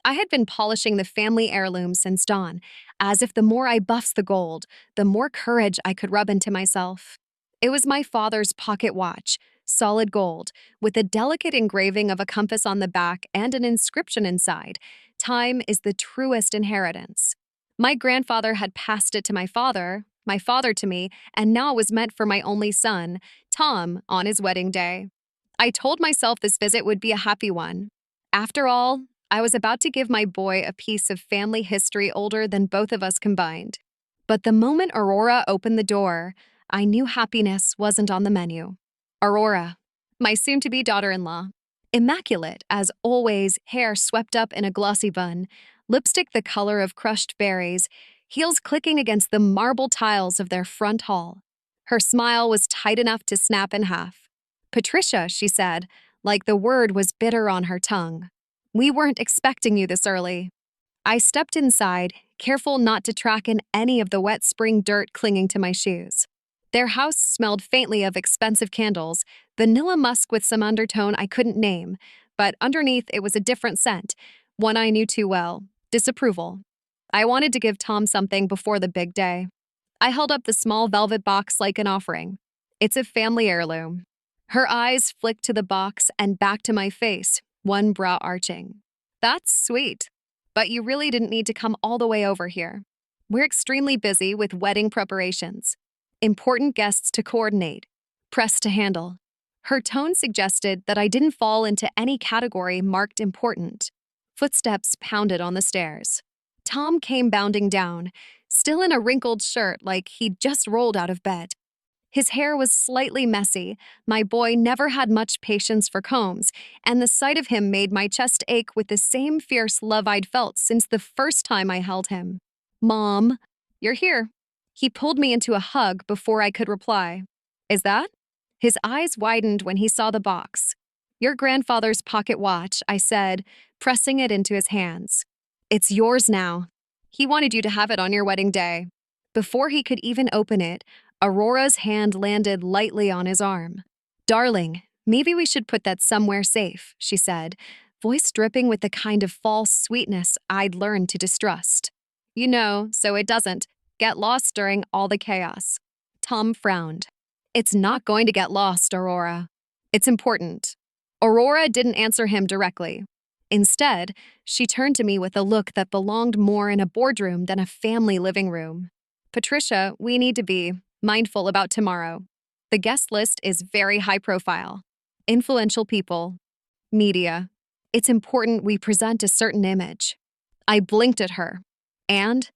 I had been polishing the family heirloom since dawn, as if the more I buffs the gold, the more courage I could rub into myself. It was my father's pocket watch, solid gold, with a delicate engraving of a compass on the back and an inscription inside. Time is the truest inheritance. My grandfather had passed it to my father to me, and now it was meant for my only son, Tom, on his wedding day. I told myself this visit would be a happy one. After all, I was about to give my boy a piece of family history older than both of us combined. But the moment Aurora opened the door, I knew happiness wasn't on the menu. Aurora, my soon to be daughter in law. Immaculate, as always, hair swept up in a glossy bun, lipstick the color of crushed berries, heels clicking against the marble tiles of their front hall. Her smile was tight enough to snap in half. Patricia, she said, like the word was bitter on her tongue. We weren't expecting you this early. I stepped inside, careful not to track in any of the wet spring dirt clinging to my shoes. Their house smelled faintly of expensive candles, vanilla musk with some undertone I couldn't name, but underneath it was a different scent, one I knew too well, disapproval. I wanted to give Tom something before the big day. I held up the small velvet box like an offering. It's a family heirloom. Her eyes flicked to the box and back to my face, one brow arching. That's sweet, but you really didn't need to come all the way over here. We're extremely busy with wedding preparations. Important guests to coordinate, pressed to handle. Her tone suggested that I didn't fall into any category marked important. Footsteps pounded on the stairs. Tom came bounding down, still in a wrinkled shirt like he'd just rolled out of bed. His hair was slightly messy. My boy never had much patience for combs, and the sight of him made my chest ache with the same fierce love I'd felt since the first time I held him. Mom, you're here. He pulled me into a hug before I could reply. Is that? His eyes widened when he saw the box. Your grandfather's pocket watch, I said, pressing it into his hands. It's yours now. He wanted you to have it on your wedding day. Before he could even open it, Aurora's hand landed lightly on his arm. Darling, maybe we should put that somewhere safe, she said, voice dripping with the kind of false sweetness I'd learned to distrust. You know, so it doesn't get lost during all the chaos. Tom frowned. It's not going to get lost, Aurora. It's important. Aurora didn't answer him directly. Instead, she turned to me with a look that belonged more in a boardroom than a family living room. Patricia, we need to be mindful about tomorrow. The guest list is very high profile. Influential people. Media. It's important we present a certain image. I blinked at her. And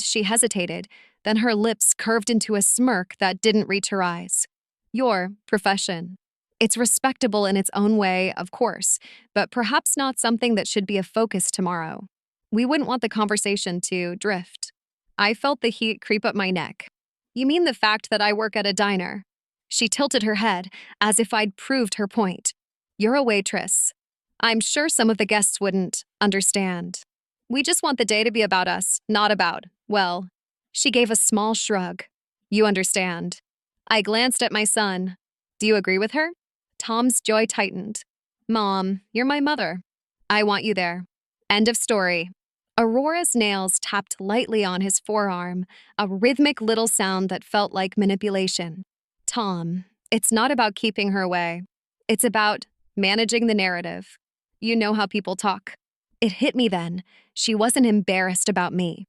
she hesitated, then her lips curved into a smirk that didn't reach her eyes. Your profession. It's respectable in its own way, of course, but perhaps not something that should be a focus tomorrow. We wouldn't want the conversation to drift. I felt the heat creep up my neck. You mean the fact that I work at a diner? She tilted her head, as if I'd proved her point. You're a waitress. I'm sure some of the guests wouldn't understand. We just want the day to be about us, not about, well. She gave a small shrug. You understand. I glanced at my son. Do you agree with her? Tom's jaw tightened. Mom, you're my mother. I want you there. End of story. Aurora's nails tapped lightly on his forearm, a rhythmic little sound that felt like manipulation. Tom, it's not about keeping her away. It's about managing the narrative. You know how people talk. It hit me then. She wasn't embarrassed about me.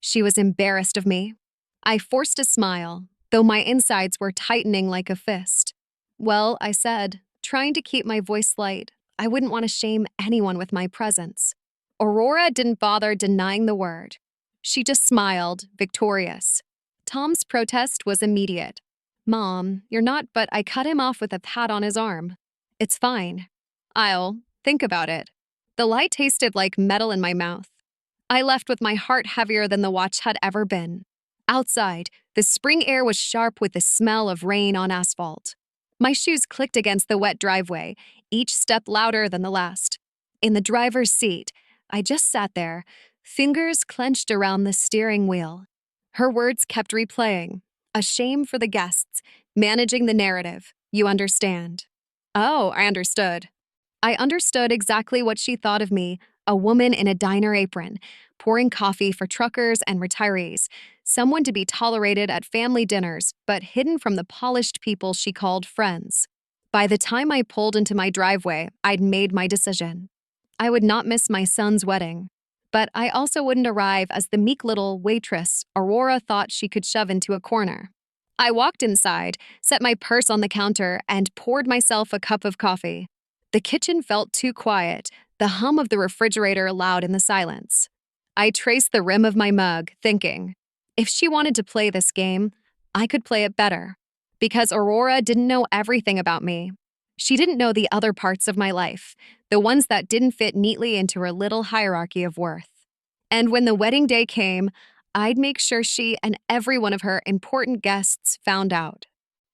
She was embarrassed of me. I forced a smile, though my insides were tightening like a fist. Well, I said, trying to keep my voice light. I wouldn't want to shame anyone with my presence. Aurora didn't bother denying the word. She just smiled, victorious. Tom's protest was immediate. Mom, you're not, but I cut him off with a pat on his arm. It's fine. I'll think about it. The light tasted like metal in my mouth. I left with my heart heavier than the watch had ever been. Outside, the spring air was sharp with the smell of rain on asphalt. My shoes clicked against the wet driveway, each step louder than the last. In the driver's seat, I just sat there, fingers clenched around the steering wheel. Her words kept replaying. A shame for the guests, managing the narrative, you understand. Oh, I understood. I understood exactly what she thought of me, A woman in a diner apron, pouring coffee for truckers and retirees, someone to be tolerated at family dinners, but hidden from the polished people she called friends. By the time I pulled into my driveway, I'd made my decision. I would not miss my son's wedding. But I also wouldn't arrive as the meek little waitress Aurora thought she could shove into a corner. I walked inside, set my purse on the counter, and poured myself a cup of coffee. The kitchen felt too quiet, the hum of the refrigerator loud in the silence. I traced the rim of my mug, thinking, if she wanted to play this game, I could play it better. Because Aurora didn't know everything about me. She didn't know the other parts of my life, the ones that didn't fit neatly into her little hierarchy of worth. And when the wedding day came, I'd make sure she and every one of her important guests found out.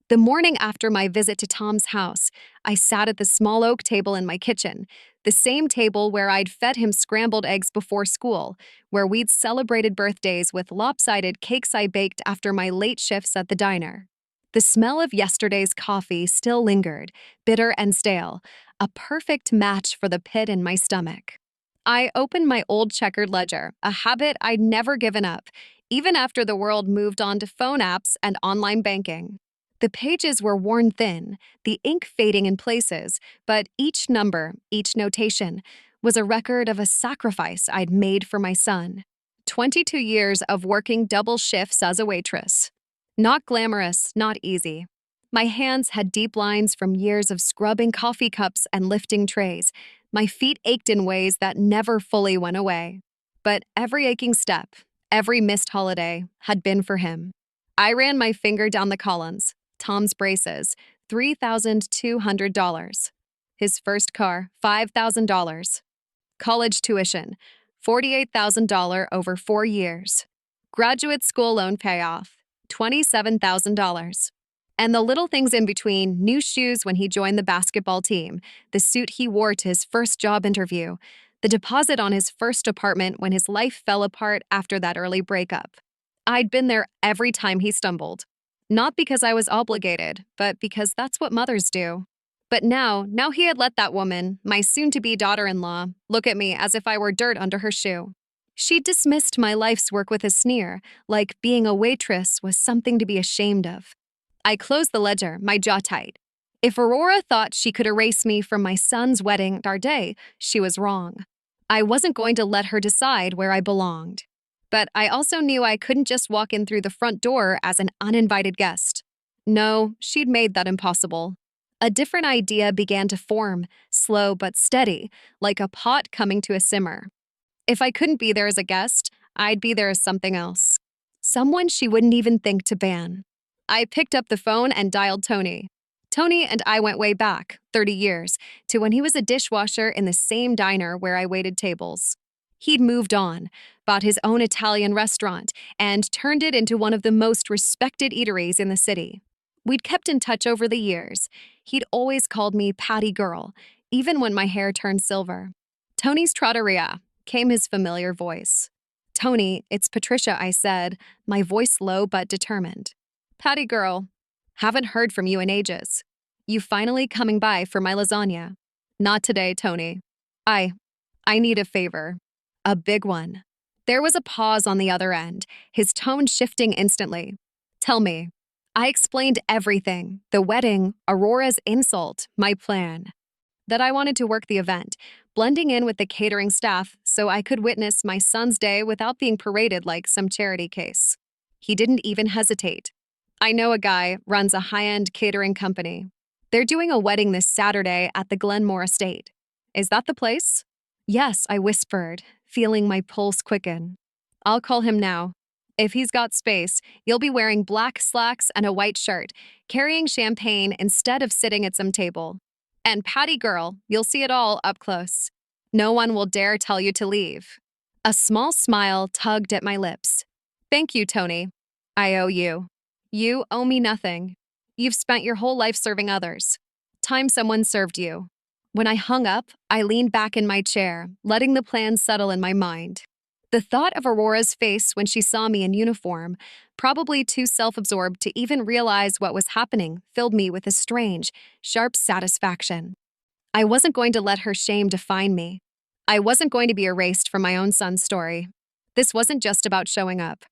The morning after my visit to Tom's house, I sat at the small oak table in my kitchen, the same table where I'd fed him scrambled eggs before school, where we'd celebrated birthdays with lopsided cakes I baked after my late shifts at the diner. The smell of yesterday's coffee still lingered, bitter and stale, a perfect match for the pit in my stomach. I opened my old checkered ledger, a habit I'd never given up, even after the world moved on to phone apps and online banking. The pages were worn thin, the ink fading in places, but each number, each notation, was a record of a sacrifice I'd made for my son. 22 years of working double shifts as a waitress. Not glamorous, not easy. My hands had deep lines from years of scrubbing coffee cups and lifting trays. My feet ached in ways that never fully went away. But every aching step, every missed holiday, had been for him. I ran my finger down the columns. Tom's braces, $3,200. His first car, $5,000. College tuition, $48,000 over 4 years. Graduate school loan payoff, $27,000. And the little things in between, new shoes when he joined the basketball team, the suit he wore to his first job interview, the deposit on his first apartment when his life fell apart after that early breakup. I'd been there every time he stumbled. Not because I was obligated, but because that's what mothers do. But now he had let that woman, my soon-to-be daughter-in-law, look at me as if I were dirt under her shoe. She dismissed my life's work with a sneer, like being a waitress was something to be ashamed of. I closed the ledger, my jaw tight. If Aurora thought she could erase me from my son's wedding day, she was wrong. I wasn't going to let her decide where I belonged. But I also knew I couldn't just walk in through the front door as an uninvited guest. No, she'd made that impossible. A different idea began to form, slow but steady, like a pot coming to a simmer. If I couldn't be there as a guest, I'd be there as something else. Someone she wouldn't even think to ban. I picked up the phone and dialed Tony. Tony and I went way back, 30 years, to when he was a dishwasher in the same diner where I waited tables. He'd moved on, bought his own Italian restaurant, and turned it into one of the most respected eateries in the city. We'd kept in touch over the years. He'd always called me Patty Girl, even when my hair turned silver. Tony's Trattoria, came his familiar voice. Tony, it's Patricia, I said, my voice low but determined. Patty Girl, haven't heard from you in ages. You finally coming by for my lasagna? Not today, Tony. I need a favor. A big one. There was a pause on the other end, his tone shifting instantly. Tell me. I explained everything, the wedding, Aurora's insult, my plan. That I wanted to work the event, blending in with the catering staff so I could witness my son's day without being paraded like some charity case. He didn't even hesitate. I know a guy runs a high-end catering company. They're doing a wedding this Saturday at the Glenmore estate. Is that the place? Yes, I whispered, feeling my pulse quicken. I'll call him now. If he's got space, you'll be wearing black slacks and a white shirt, carrying champagne instead of sitting at some table. And Patty Girl, you'll see it all up close. No one will dare tell you to leave. A small smile tugged at my lips. Thank you, Tony. I owe you. You owe me nothing. You've spent your whole life serving others. Time someone served you. When I hung up, I leaned back in my chair, letting the plan settle in my mind. The thought of Aurora's face when she saw me in uniform, probably too self-absorbed to even realize what was happening, filled me with a strange, sharp satisfaction. I wasn't going to let her shame define me. I wasn't going to be erased from my own son's story. This wasn't just about showing up.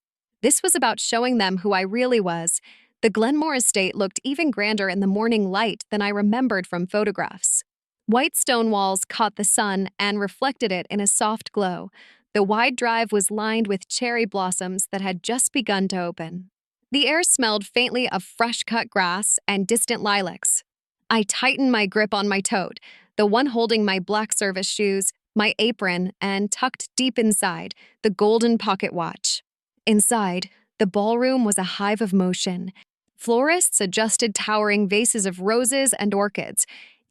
This was about showing them who I really was. The Glenmore estate looked even grander in the morning light than I remembered from photographs. White stone walls caught the sun and reflected it in a soft glow. The wide drive was lined with cherry blossoms that had just begun to open. The air smelled faintly of fresh-cut grass and distant lilacs. I tightened my grip on my tote, the one holding my black service shoes, my apron, and tucked deep inside, the golden pocket watch. Inside, the ballroom was a hive of motion. Florists adjusted towering vases of roses and orchids,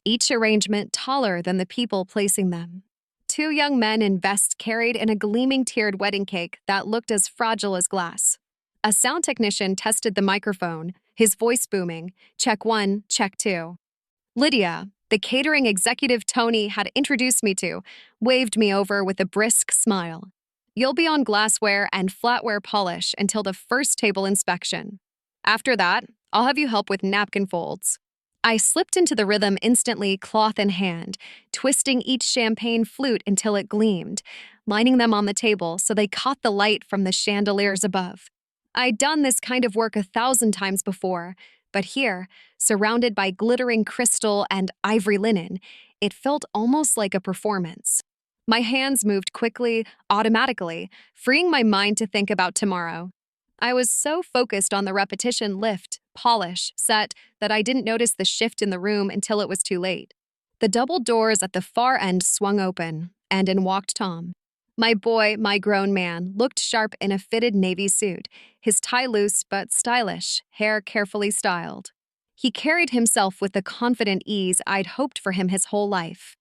each arrangement taller than the people placing them. Two young men in vests carried in a gleaming tiered wedding cake that looked as fragile as glass. A sound technician tested the microphone, his voice booming, check 1, check 2. Lydia, the catering executive Tony had introduced me to, waved me over with a brisk smile. You'll be on glassware and flatware polish until the first table inspection. After that, I'll have you help with napkin folds. I slipped into the rhythm instantly, cloth in hand, twisting each champagne flute until it gleamed, lining them on the table so they caught the light from the chandeliers above. I'd done this kind of work 1,000 times before, but here, surrounded by glittering crystal and ivory linen, it felt almost like a performance. My hands moved quickly, automatically, freeing my mind to think about tomorrow. I was so focused on the repetition, lift, polish, set, that I didn't notice the shift in the room until it was too late. The double doors at the far end swung open, and in walked Tom. My boy, my grown man, looked sharp in a fitted navy suit, his tie loose but stylish, hair carefully styled. He carried himself with the confident ease I'd hoped for him his whole life.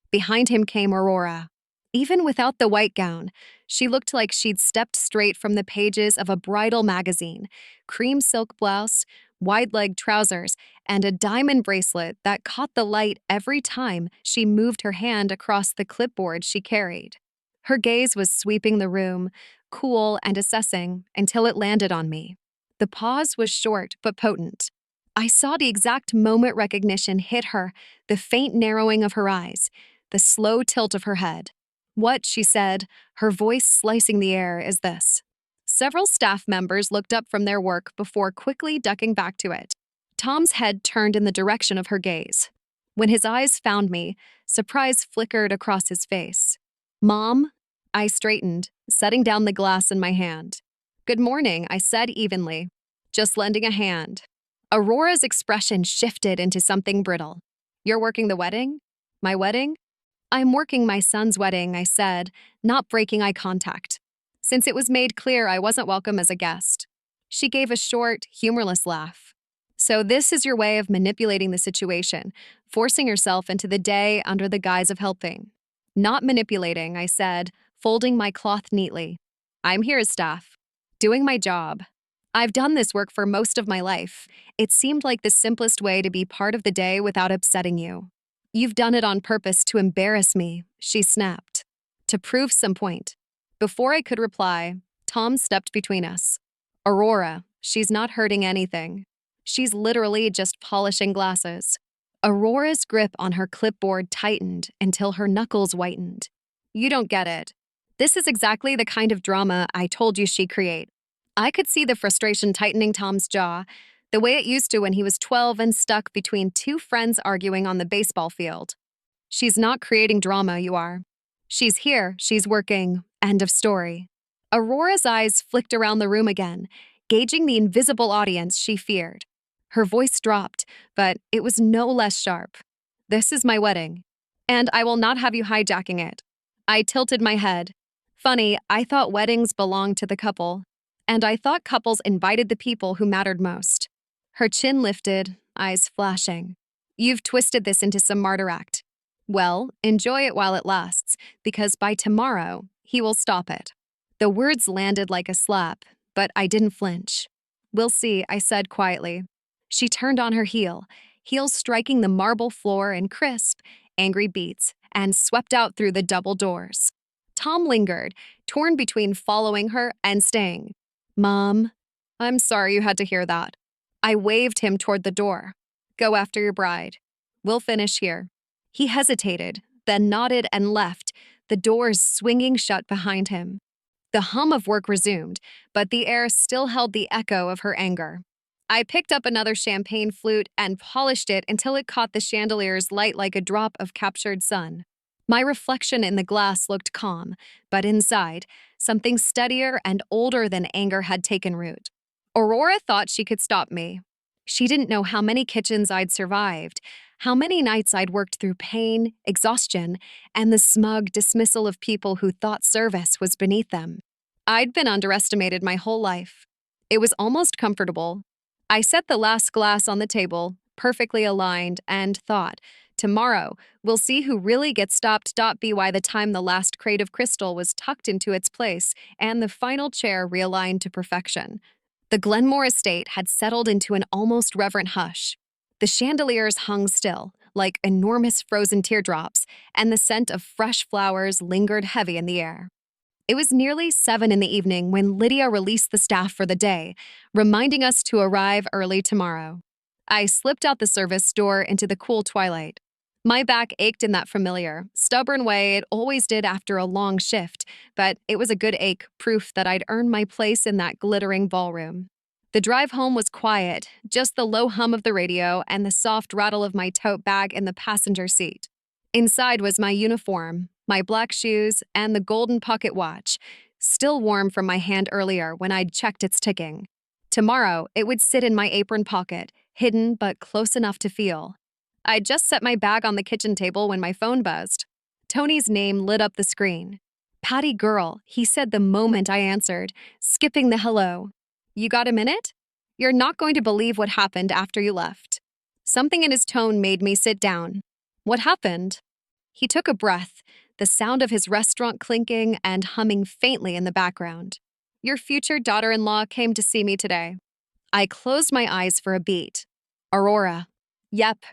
Behind him came Aurora. Even without the white gown, she looked like she'd stepped straight from the pages of a bridal magazine, cream silk blouse, wide-legged trousers, and a diamond bracelet that caught the light every time she moved her hand across the clipboard she carried. Her gaze was sweeping the room, cool and assessing, until it landed on me. The pause was short but potent. I saw the exact moment recognition hit her, the faint narrowing of her eyes, the slow tilt of her head. What, she said, her voice slicing the air, is this? Several staff members looked up from their work before quickly ducking back to it. Tom's head turned in the direction of her gaze. When his eyes found me, surprise flickered across his face. Mom? I straightened, setting down the glass in my hand. Good morning, I said evenly, just lending a hand. Aurora's expression shifted into something brittle. You're working the wedding? My wedding? I'm working my son's wedding, I said, not breaking eye contact, since it was made clear I wasn't welcome as a guest. She gave a short, humorless laugh. So this is your way of manipulating the situation, forcing yourself into the day under the guise of helping. Not manipulating, I said, folding my cloth neatly. I'm here as staff, doing my job. I've done this work for most of my life. It seemed like the simplest way to be part of the day without upsetting you. You've done it on purpose to embarrass me, she snapped. To prove some point. Before I could reply, Tom stepped between us. Aurora, she's not hurting anything. She's literally just polishing glasses. Aurora's grip on her clipboard tightened until her knuckles whitened. You don't get it. This is exactly the kind of drama I told you she'd create. I could see the frustration tightening Tom's jaw, the way it used to when he was 12 and stuck between two friends arguing on the baseball field. She's not creating drama, you are. She's here, she's working. End of story. Aurora's eyes flicked around the room again, gauging the invisible audience she feared. Her voice dropped, but it was no less sharp. This is my wedding, and I will not have you hijacking it. I tilted my head. Funny, I thought weddings belonged to the couple, and I thought couples invited the people who mattered most. Her chin lifted, eyes flashing. You've twisted this into some martyr act. Well, enjoy it while it lasts, because by tomorrow, he will stop it. The words landed like a slap, but I didn't flinch. We'll see, I said quietly. She turned on her heel, heels striking the marble floor in crisp, angry beats, and swept out through the double doors. Tom lingered, torn between following her and staying. Mom, I'm sorry you had to hear that. I waved him toward the door. Go after your bride. We'll finish here. He hesitated, then nodded and left, the doors swinging shut behind him. The hum of work resumed, but the air still held the echo of her anger. I picked up another champagne flute and polished it until it caught the chandelier's light like a drop of captured sun. My reflection in the glass looked calm, but inside, something steadier and older than anger had taken root. Aurora thought she could stop me. She didn't know how many kitchens I'd survived, how many nights I'd worked through pain, exhaustion, and the smug dismissal of people who thought service was beneath them. I'd been underestimated my whole life. It was almost comfortable. I set the last glass on the table, perfectly aligned, and thought, tomorrow, we'll see who really gets stopped. By the time the last crate of crystal was tucked into its place and the final chair realigned to perfection. The Glenmore estate had settled into an almost reverent hush. The chandeliers hung still, like enormous frozen teardrops, and the scent of fresh flowers lingered heavy in the air. It was nearly 7 in the evening when Lydia released the staff for the day, reminding us to arrive early tomorrow. I slipped out the service door into the cool twilight. My back ached in that familiar, stubborn way it always did after a long shift, but it was a good ache, proof that I'd earned my place in that glittering ballroom. The drive home was quiet, just the low hum of the radio and the soft rattle of my tote bag in the passenger seat. Inside was my uniform, my black shoes, and the golden pocket watch, still warm from my hand earlier when I'd checked its ticking. Tomorrow, it would sit in my apron pocket, hidden but close enough to feel. I'd just set my bag on the kitchen table when my phone buzzed. Tony's name lit up the screen. "Patty girl," he said the moment I answered, skipping the hello. "You got a minute? You're not going to believe what happened after you left." Something in his tone made me sit down. "What happened?" He took a breath, the sound of his restaurant clinking and humming faintly in the background. "Your future daughter-in-law came to see me today." I closed my eyes for a beat. Aurora. Yep.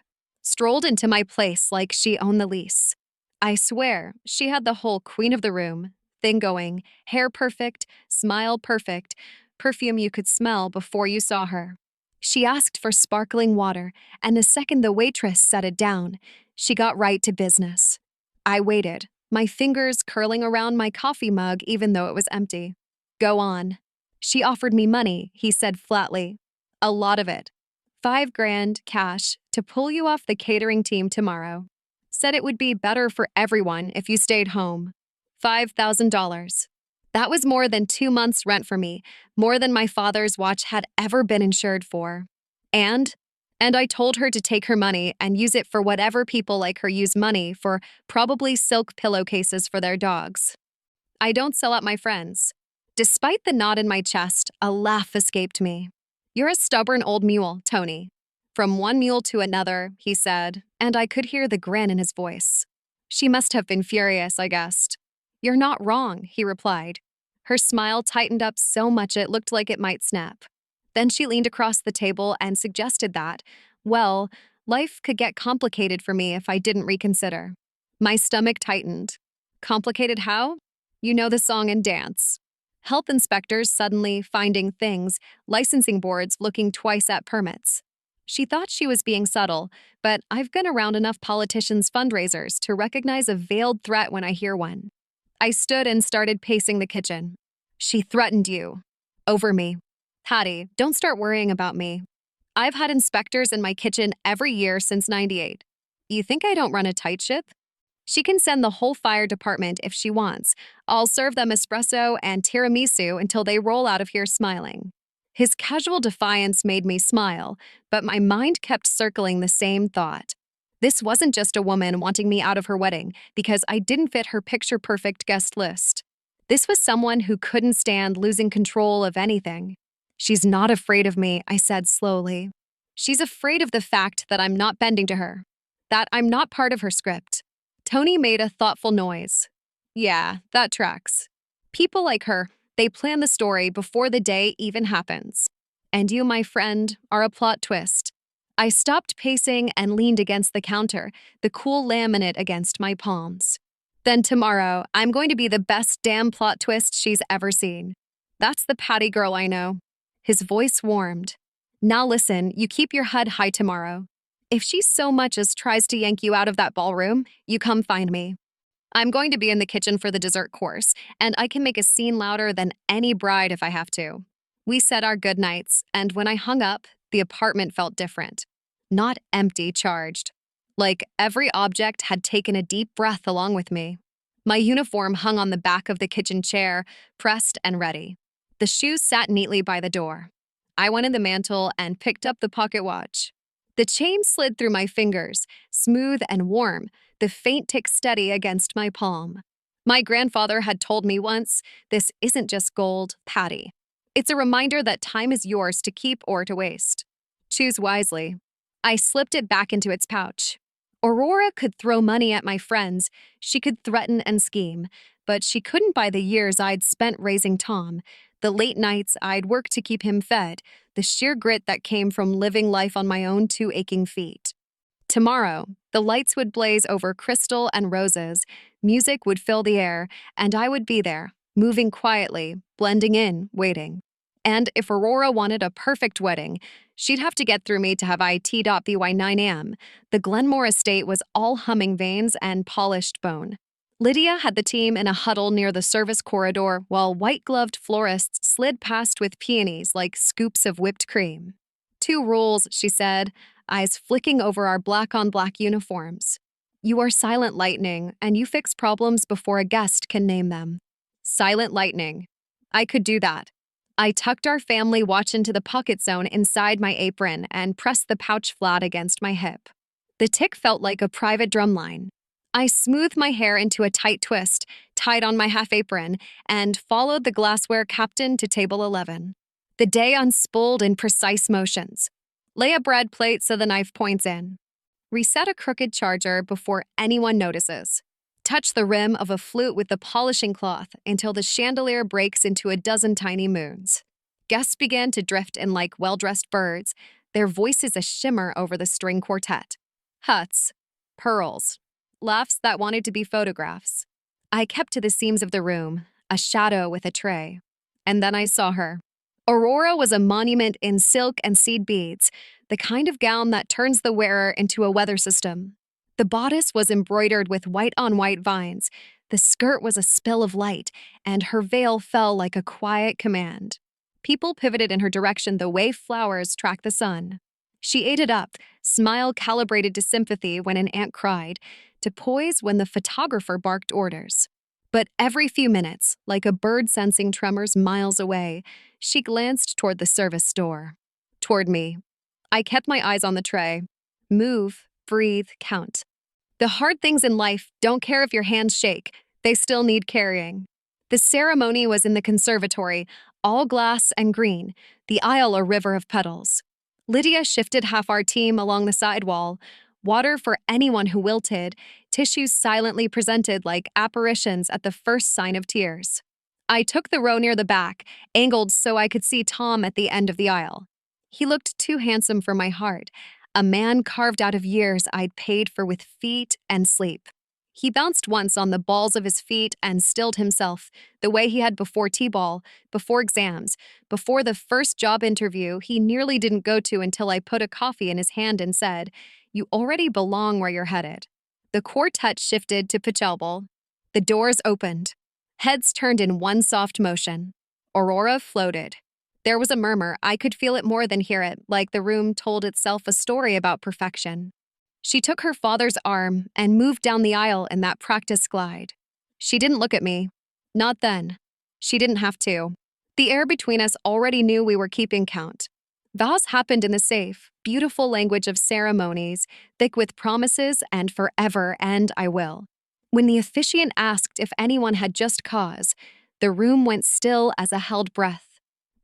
Strolled into my place like she owned the lease. I swear, she had the whole queen of the room thing going, hair perfect, smile perfect, perfume you could smell before you saw her. She asked for sparkling water, and the second the waitress set it down, she got right to business. I waited, my fingers curling around my coffee mug even though it was empty. "Go on." "She offered me money," he said flatly. "A lot of it. 5 grand, cash, to pull you off the catering team tomorrow. Said it would be better for everyone if you stayed home. $5,000. That was more than 2 months' rent for me, more than my father's watch had ever been insured for. And I told her to take her money and use it for whatever people like her use money for, probably silk pillowcases for their dogs. I don't sell out my friends." Despite the knot in my chest, a laugh escaped me. "You're a stubborn old mule, Tony." "From one mule to another," he said, and I could hear the grin in his voice. She must have been furious, I guessed. "You're not wrong," he replied. Her smile tightened up so much it looked like it might snap. Then she leaned across the table and suggested that, well, life could get complicated for me if I didn't reconsider. My stomach tightened. Complicated how? You know the song and dance. Health inspectors suddenly finding things, licensing boards looking twice at permits. She thought she was being subtle, but I've been around enough politicians' fundraisers to recognize a veiled threat when I hear one. I stood and started pacing the kitchen. "She threatened you." "Over me." "Patty, don't start worrying about me. I've had inspectors in my kitchen every year since '98. You think I don't run a tight ship? She can send the whole fire department if she wants. I'll serve them espresso and tiramisu until they roll out of here smiling." His casual defiance made me smile, but my mind kept circling the same thought. This wasn't just a woman wanting me out of her wedding because I didn't fit her picture-perfect guest list. This was someone who couldn't stand losing control of anything. "She's not afraid of me," I said slowly. "She's afraid of the fact that I'm not bending to her, that I'm not part of her script." Tony made a thoughtful noise. "Yeah, that tracks. People like her, they plan the story before the day even happens. And you, my friend, are a plot twist." I stopped pacing and leaned against the counter, the cool laminate against my palms. "Then tomorrow, I'm going to be the best damn plot twist she's ever seen. That's the Patty girl I know." His voice warmed. "Now listen, you keep your head high tomorrow. If she so much as tries to yank you out of that ballroom, you come find me." I'm going to be in the kitchen for the dessert course, and I can make a scene louder than any bride if I have to. We said our good nights, and when I hung up, the apartment felt different. Not empty, charged. Like every object had taken a deep breath along with me. My uniform hung on the back of the kitchen chair, pressed and ready. The shoes sat neatly by the door. I went in the mantel and picked up the pocket watch. The chain slid through my fingers, smooth and warm, the faint tick steady against my palm. My grandfather had told me once, this isn't just gold, Patty. It's a reminder that time is yours to keep or to waste. Choose wisely. I slipped it back into its pouch. Aurora could throw money at my friends, she could threaten and scheme, but she couldn't buy the years I'd spent raising Tom, the late nights I'd worked to keep him fed, the sheer grit that came from living life on my own two aching feet. Tomorrow, the lights would blaze over crystal and roses, music would fill the air, and I would be there, moving quietly, blending in, waiting. And if Aurora wanted a perfect wedding, she'd have to get through me to have IT.by 9 a.m. The Glenmore estate was all humming veins and polished bone. Lydia had the team in a huddle near the service corridor while white-gloved florists slid past with peonies like scoops of whipped cream. Two rules, she said, eyes flicking over our black-on-black uniforms. You are silent lightning, and you fix problems before a guest can name them. Silent lightning. I could do that. I tucked our family watch into the pocket zone inside my apron and pressed the pouch flat against my hip. The tick felt like a private drumline. I smoothed my hair into a tight twist, tied on my half apron, and followed the glassware captain to table 11. The day unspooled in precise motions. Lay a bread plate so the knife points in. Reset a crooked charger before anyone notices. Touch the rim of a flute with the polishing cloth until the chandelier breaks into a dozen tiny moons. Guests began to drift in like well-dressed birds, their voices a shimmer over the string quartet. Huts, pearls, laughs that wanted to be photographs. I kept to the seams of the room, a shadow with a tray. And then I saw her. Aurora was a monument in silk and seed beads, the kind of gown that turns the wearer into a weather system. The bodice was embroidered with white-on-white vines, the skirt was a spill of light, and her veil fell like a quiet command. People pivoted in her direction the way flowers track the sun. She ate it up, smile calibrated to sympathy when an ant cried, to poise when the photographer barked orders. But every few minutes, like a bird sensing tremors miles away, she glanced toward the service door. Toward me. I kept my eyes on the tray. Move, breathe, count. The hard things in life don't care if your hands shake, they still need carrying. The ceremony was in the conservatory, all glass and green, the aisle a river of petals. Lydia shifted half our team along the side wall, water for anyone who wilted, tissues silently presented like apparitions at the first sign of tears. I took the row near the back, angled so I could see Tom at the end of the aisle. He looked too handsome for my heart, a man carved out of years I'd paid for with feet and sleep. He bounced once on the balls of his feet and stilled himself, the way he had before T-ball, before exams, before the first job interview he nearly didn't go to until I put a coffee in his hand and said, "You already belong where you're headed." The quartet shifted to Payback. The doors opened. Heads turned in one soft motion. Aurora floated. There was a murmur. I could feel it more than hear it, like the room told itself a story about perfection. She took her father's arm and moved down the aisle in that practice glide. She didn't look at me. Not then. She didn't have to. The air between us already knew we were keeping count. Vows happened in the safe, beautiful language of ceremonies, thick with promises and forever and I will. When the officiant asked if anyone had just cause, the room went still as a held breath.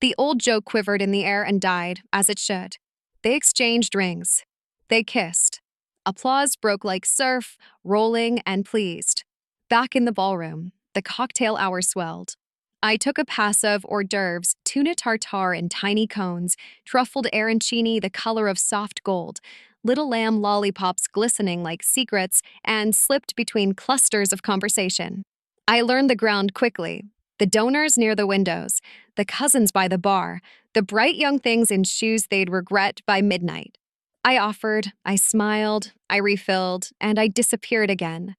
The old joke quivered in the air and died, as it should. They exchanged rings. They kissed. Applause broke like surf, rolling and pleased. Back in the ballroom, the cocktail hour swelled. I took a pass of hors d'oeuvres, tuna tartare in tiny cones, truffled arancini the color of soft gold, little lamb lollipops glistening like secrets, and slipped between clusters of conversation. I learned the ground quickly. The donors near the windows, the cousins by the bar, the bright young things in shoes they'd regret by midnight. I offered, I smiled, I refilled, and I disappeared again.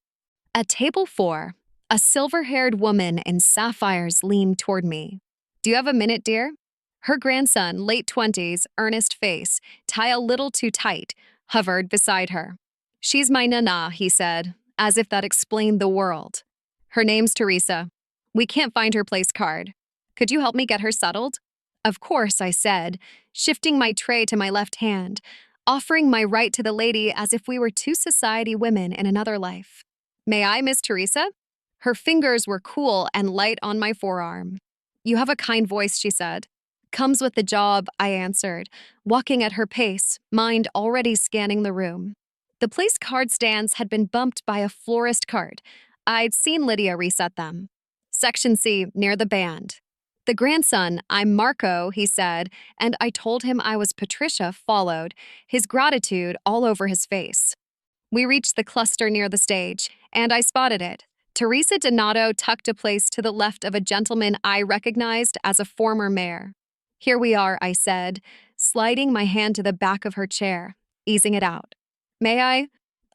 At table 4, a silver-haired woman in sapphires leaned toward me. Do you have a minute, dear? Her grandson, late 20s, earnest face, tie a little too tight, hovered beside her. She's my nana, he said, as if that explained the world. Her name's Teresa. We can't find her place card. Could you help me get her settled? Of course, I said, shifting my tray to my left hand, offering my right to the lady as if we were two society women in another life. May I, Miss Teresa? Her fingers were cool and light on my forearm. You have a kind voice, she said. Comes with the job, I answered, walking at her pace, mind already scanning the room. The place card stands had been bumped by a florist cart. I'd seen Lydia reset them. Section C, near the band. The grandson, I'm Marco, he said, and I told him I was Patricia, followed, his gratitude all over his face. We reached the cluster near the stage, and I spotted it. Teresa Donato tucked a place to the left of a gentleman I recognized as a former mayor. Here we are, I said, sliding my hand to the back of her chair, easing it out. May I?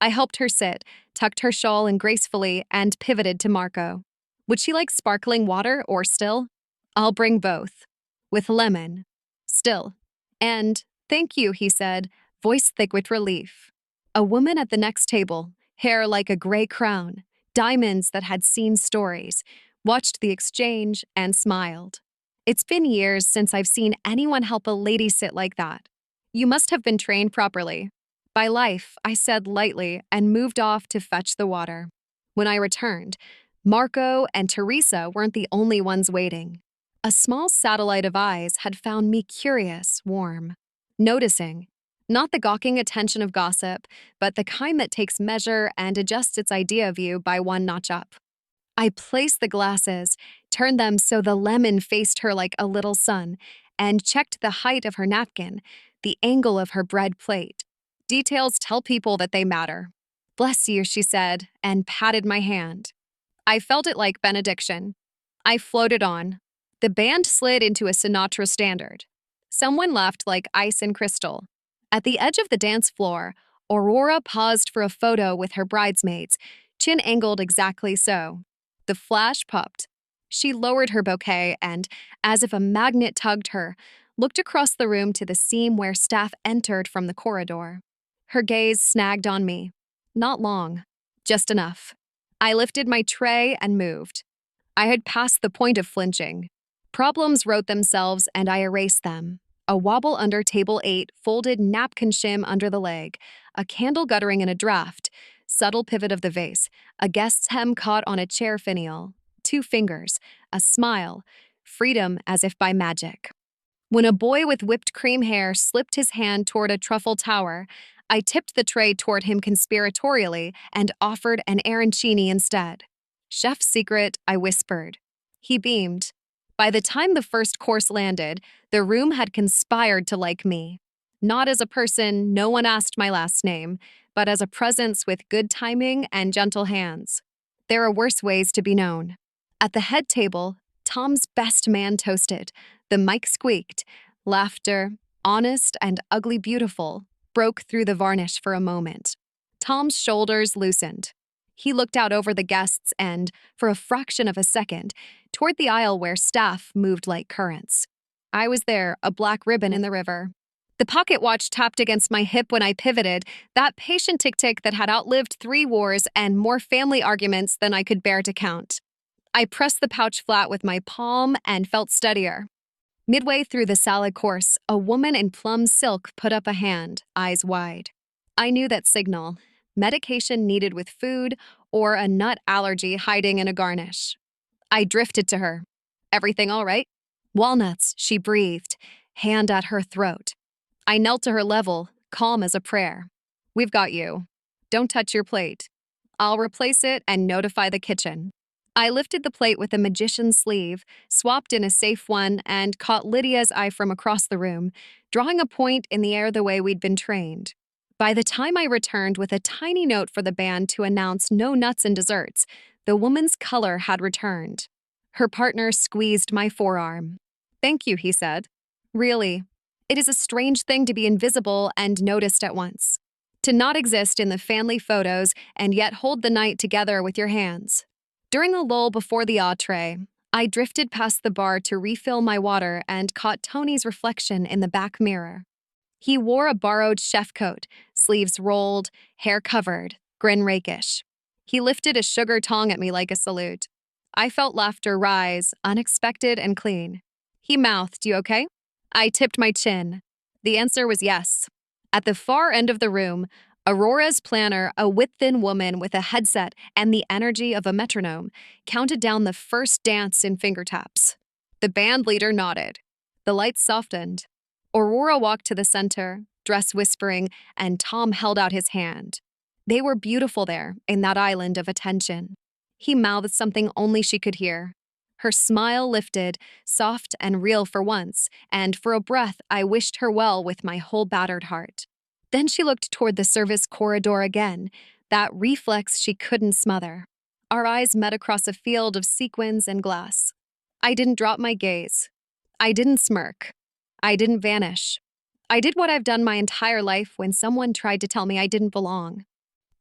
I helped her sit, tucked her shawl in gracefully, and pivoted to Marco. Would she like sparkling water or still? I'll bring both. With lemon. Still. And, thank you, he said, voice thick with relief. A woman at the next table, hair like a gray crown, diamonds that had seen stories, watched the exchange and smiled. It's been years since I've seen anyone help a lady sit like that. You must have been trained properly. By life, I said lightly and moved off to fetch the water. When I returned, Marco and Teresa weren't the only ones waiting. A small satellite of eyes had found me curious, warm, noticing, not the gawking attention of gossip, but the kind that takes measure and adjusts its idea of you by one notch up. I placed the glasses, turned them so the lemon faced her like a little sun, and checked the height of her napkin, the angle of her bread plate. Details tell people that they matter. Bless you, she said, and patted my hand. I felt it like benediction. I floated on. The band slid into a Sinatra standard. Someone left like ice and crystal. At the edge of the dance floor, Aurora paused for a photo with her bridesmaids, chin angled exactly so. The flash puffed. She lowered her bouquet and, as if a magnet tugged her, looked across the room to the seam where staff entered from the corridor. Her gaze snagged on me. Not long. Just enough. I lifted my tray and moved. I had passed the point of flinching. Problems wrote themselves and I erased them. A wobble under table 8, folded napkin shim under the leg, a candle guttering in a draught, subtle pivot of the vase, a guest's hem caught on a chair finial, 2 fingers, a smile, freedom as if by magic. When a boy with whipped cream hair slipped his hand toward a truffle tower, I tipped the tray toward him conspiratorially and offered an arancini instead. Chef's secret, I whispered. He beamed. By the time the first course landed, the room had conspired to like me. Not as a person, no one asked my last name, but as a presence with good timing and gentle hands. There are worse ways to be known. At the head table, Tom's best man toasted. The mic squeaked. Laughter, honest and ugly beautiful, broke through the varnish for a moment. Tom's shoulders loosened. He looked out over the guests and, for a fraction of a second, toward the aisle where staff moved like currents. I was there, a black ribbon in the river. The pocket watch tapped against my hip when I pivoted, that patient tick-tick that had outlived 3 wars and more family arguments than I could bear to count. I pressed the pouch flat with my palm and felt steadier. Midway through the salad course, a woman in plum silk put up a hand, eyes wide. I knew that signal. Medication needed with food, or a nut allergy hiding in a garnish. I drifted to her. Everything all right? Walnuts, she breathed, hand at her throat. I knelt to her level, calm as a prayer. We've got you. Don't touch your plate. I'll replace it and notify the kitchen. I lifted the plate with a magician's sleeve, swapped in a safe one, and caught Lydia's eye from across the room, drawing a point in the air the way we'd been trained. By the time I returned with a tiny note for the band to announce no nuts and desserts, the woman's color had returned. Her partner squeezed my forearm. Thank you, he said. Really, it is a strange thing to be invisible and noticed at once. to not exist in the family photos and yet hold the night together with your hands. During a lull before the entree, I drifted past the bar to refill my water and caught Tony's reflection in the back mirror. He wore a borrowed chef coat, sleeves rolled, hair covered, grin rakish. He lifted a sugar tong at me like a salute. I felt laughter rise, unexpected and clean. He mouthed, "You okay?" I tipped my chin. The answer was yes. At the far end of the room, Aurora's planner, a whip-thin woman with a headset and the energy of a metronome, counted down the first dance in finger taps. The band leader nodded. The lights softened. Aurora walked to the center, dress whispering, and Tom held out his hand. They were beautiful there, in that island of attention. He mouthed something only she could hear. Her smile lifted, soft and real for once, and for a breath I wished her well with my whole battered heart. Then she looked toward the service corridor again, that reflex she couldn't smother. Our eyes met across a field of sequins and glass. I didn't drop my gaze. I didn't smirk. I didn't vanish. I did what I've done my entire life when someone tried to tell me I didn't belong.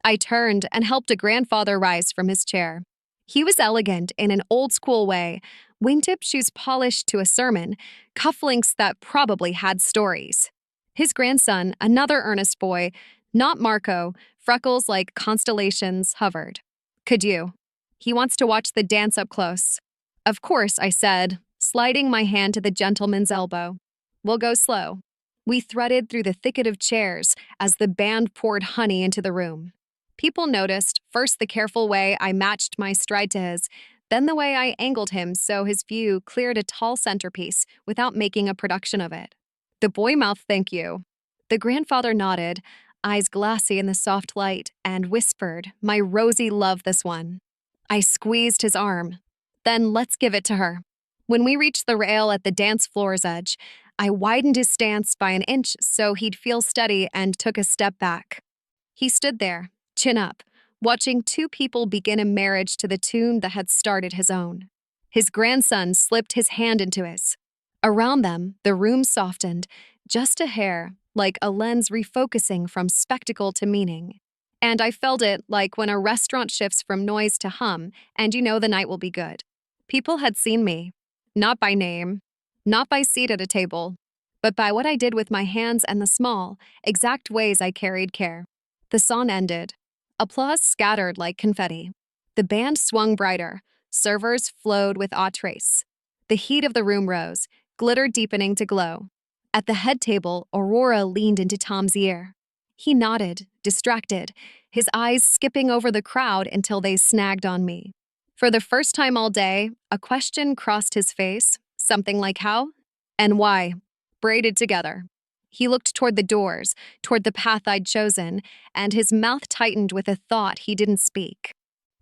I turned and helped a grandfather rise from his chair. He was elegant in an old-school way, wingtip shoes polished to a sermon, cufflinks that probably had stories. His grandson, another earnest boy, not Marco, freckles like constellations, hovered. "Could you?" "He wants to watch the dance up close." "Of course," I said, sliding my hand to the gentleman's elbow. "We'll go slow." We threaded through the thicket of chairs as the band poured honey into the room. People noticed, first the careful way I matched my stride to his, then the way I angled him so his view cleared a tall centerpiece without making a production of it. The boy mouthed, "Thank you." The grandfather nodded, eyes glassy in the soft light, and whispered, "My Rosie loved this one." I squeezed his arm. "Then let's give it to her." When we reached the rail at the dance floor's edge, I widened his stance by an inch so he'd feel steady and took a step back. He stood there, chin up, watching two people begin a marriage to the tune that had started his own. His grandson slipped his hand into his. Around them, the room softened, just a hair, like a lens refocusing from spectacle to meaning. And I felt it like when a restaurant shifts from noise to hum, and you know the night will be good. People had seen me, not by name, not by seat at a table, but by what I did with my hands and the small, exact ways I carried care. The song ended. Applause scattered like confetti. The band swung brighter. Servers flowed with entrees. The heat of the room rose, glitter deepening to glow. At the head table, Aurora leaned into Tom's ear. He nodded, distracted, his eyes skipping over the crowd until they snagged on me. For the first time all day, a question crossed his face, something like how and why, braided together. He looked toward the doors, toward the path I'd chosen, and his mouth tightened with a thought he didn't speak.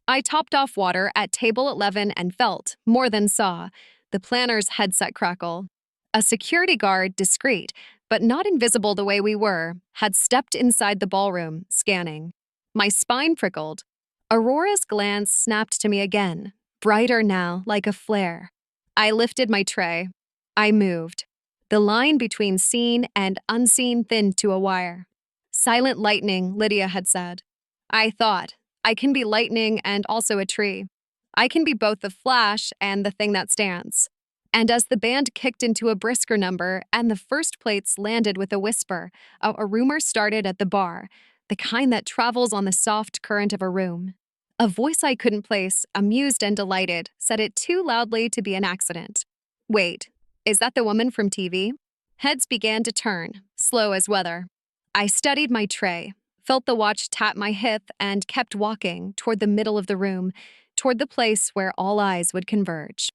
I topped off water at table 11 and felt, more than saw, the planner's headset crackle. A security guard, discreet, but not invisible the way we were, had stepped inside the ballroom, scanning. My spine prickled. Aurora's glance snapped to me again, brighter now, like a flare. I lifted my tray. I moved. The line between seen and unseen thinned to a wire. "Silent lightning," Lydia had said. I thought, I can be lightning and also a tree. I can be both the flash and the thing that stands. And as the band kicked into a brisker number and the first plates landed with a whisper, a rumor started at the bar, the kind that travels on the soft current of a room. A voice I couldn't place, amused and delighted, said it too loudly to be an accident. "Wait, is that the woman from TV?" Heads began to turn, slow as weather. I studied my tray, felt the watch tap my hip, and kept walking toward the middle of the room, toward the place where all eyes would converge.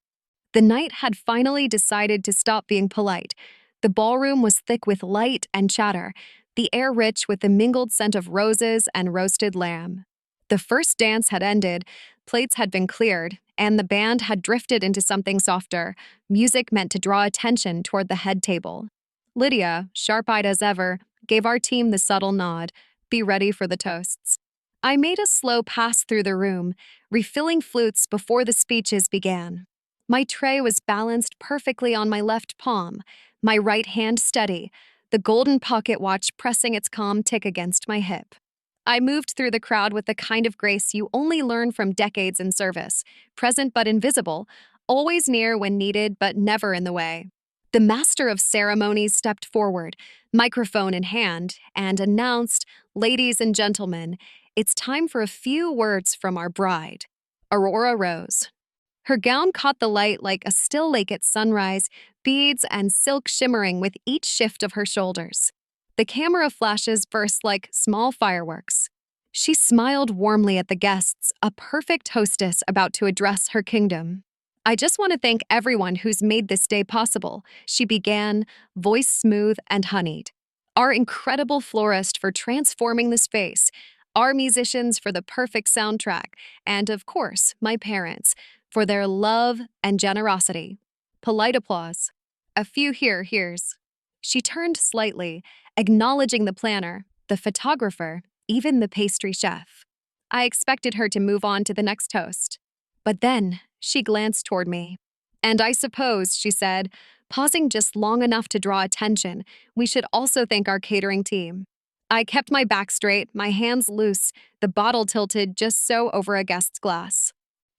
The night had finally decided to stop being polite. The ballroom was thick with light and chatter, the air rich with the mingled scent of roses and roasted lamb. The first dance had ended, plates had been cleared, and the band had drifted into something softer, music meant to draw attention toward the head table. Lydia, sharp-eyed as ever, gave our team the subtle nod, "Be ready for the toasts." I made a slow pass through the room, refilling flutes before the speeches began. My tray was balanced perfectly on my left palm, my right hand steady, the golden pocket watch pressing its calm tick against my hip. I moved through the crowd with the kind of grace you only learn from decades in service, present but invisible, always near when needed but never in the way. The master of ceremonies stepped forward, microphone in hand, and announced, "Ladies and gentlemen, it's time for a few words from our bride." Aurora rose. Her gown caught the light like a still lake at sunrise, beads and silk shimmering with each shift of her shoulders. The camera flashes burst like small fireworks. She smiled warmly at the guests, a perfect hostess about to address her kingdom. "I just want to thank everyone who's made this day possible," she began, voice smooth and honeyed. "Our incredible florist for transforming the space, our musicians for the perfect soundtrack, and of course, my parents for their love and generosity." Polite applause. A few hears. She turned slightly, acknowledging the planner, the photographer, even the pastry chef. I expected her to move on to the next toast. But then she glanced toward me. "And I suppose," she said, pausing just long enough to draw attention, "we should also thank our catering team." I kept my back straight, my hands loose, the bottle tilted just so over a guest's glass.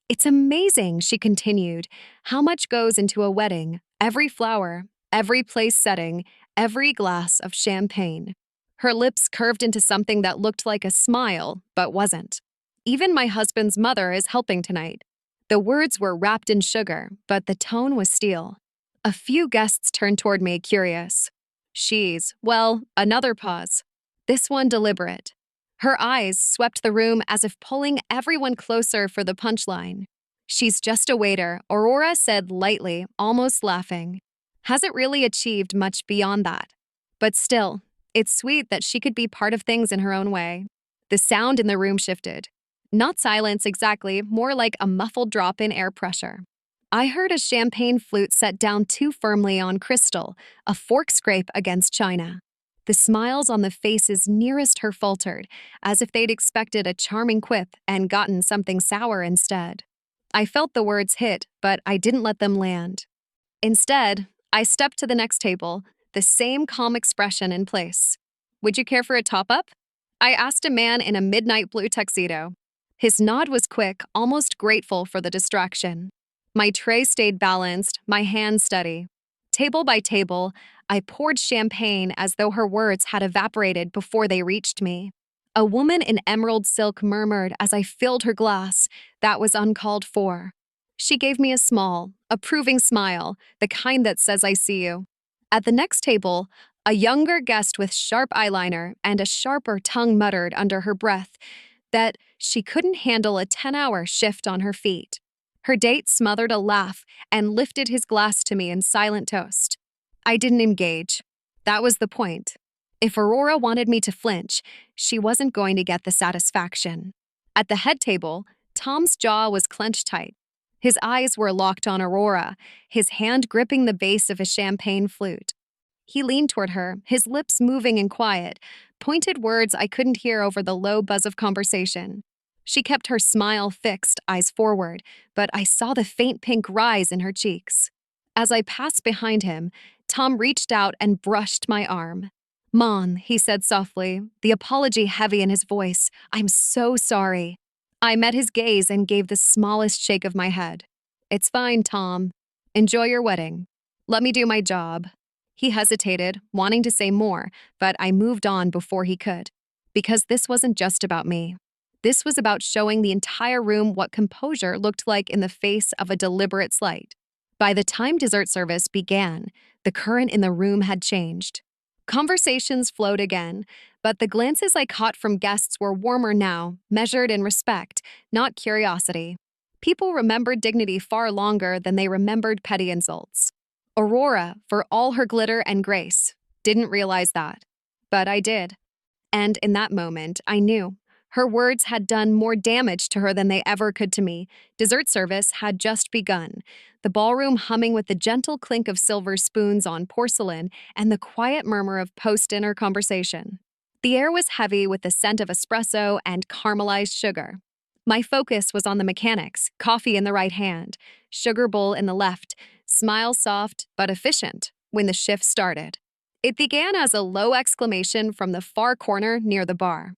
"It's amazing," she continued, "how much goes into a wedding, every flower, every place setting, every glass of champagne." Her lips curved into something that looked like a smile, but wasn't. "Even my husband's mother is helping tonight." The words were wrapped in sugar, but the tone was steel. A few guests turned toward me, curious. Well, another pause. This one deliberate. Her eyes swept the room as if pulling everyone closer for the punchline. "She's just a waiter," Aurora said lightly, almost laughing. "Hasn't really achieved much beyond that. But still, it's sweet that she could be part of things in her own way." The sound in the room shifted. Not silence exactly, more like a muffled drop in air pressure. I heard a champagne flute set down too firmly on crystal, a fork scrape against china. The smiles on the faces nearest her faltered, as if they'd expected a charming quip and gotten something sour instead. I felt the words hit, but I didn't let them land. Instead, I stepped to the next table, the same calm expression in place. "Would you care for a top-up?" I asked a man in a midnight blue tuxedo. His nod was quick, almost grateful for the distraction. My tray stayed balanced, my hands steady. Table by table, I poured champagne as though her words had evaporated before they reached me. A woman in emerald silk murmured as I filled her glass, "That was uncalled for." She gave me a small, approving smile, the kind that says, "I see you." At the next table, a younger guest with sharp eyeliner and a sharper tongue muttered under her breath that she couldn't handle a 10-hour shift on her feet. Her date smothered a laugh and lifted his glass to me in silent toast. I didn't engage. That was the point. If Aurora wanted me to flinch, she wasn't going to get the satisfaction. At the head table, Tom's jaw was clenched tight. His eyes were locked on Aurora, his hand gripping the base of a champagne flute. He leaned toward her, his lips moving in quiet, pointed words I couldn't hear over the low buzz of conversation. She kept her smile fixed, eyes forward, but I saw the faint pink rise in her cheeks. As I passed behind him, Tom reached out and brushed my arm. "Mon," he said softly, the apology heavy in his voice, "I'm so sorry." I met his gaze and gave the smallest shake of my head. "It's fine, Tom. Enjoy your wedding. Let me do my job." He hesitated, wanting to say more, but I moved on before he could. Because this wasn't just about me. This was about showing the entire room what composure looked like in the face of a deliberate slight. By the time dessert service began, the current in the room had changed. Conversations flowed again, but the glances I caught from guests were warmer now, measured in respect, not curiosity. People remembered dignity far longer than they remembered petty insults. Aurora, for all her glitter and grace, didn't realize that. But I did. And in that moment, I knew. Her words had done more damage to her than they ever could to me. Dessert service had just begun, the ballroom humming with the gentle clink of silver spoons on porcelain and the quiet murmur of post-dinner conversation. The air was heavy with the scent of espresso and caramelized sugar. My focus was on the mechanics, coffee in the right hand, sugar bowl in the left, smile soft but efficient when the shift started. It began as a low exclamation from the far corner near the bar.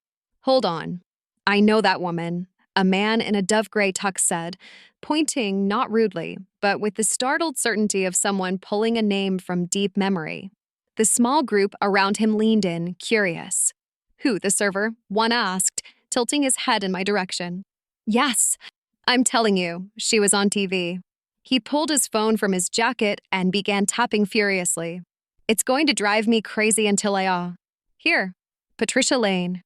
Hold on. I know that woman, a man in a dove gray tux said, pointing not rudely, but with the startled certainty of someone pulling a name from deep memory. The small group around him leaned in, curious. Who, the server? One asked, tilting his head in my direction. Yes, I'm telling you, she was on TV. He pulled his phone from his jacket and began tapping furiously. It's going to drive me crazy until Here, Patricia Lane.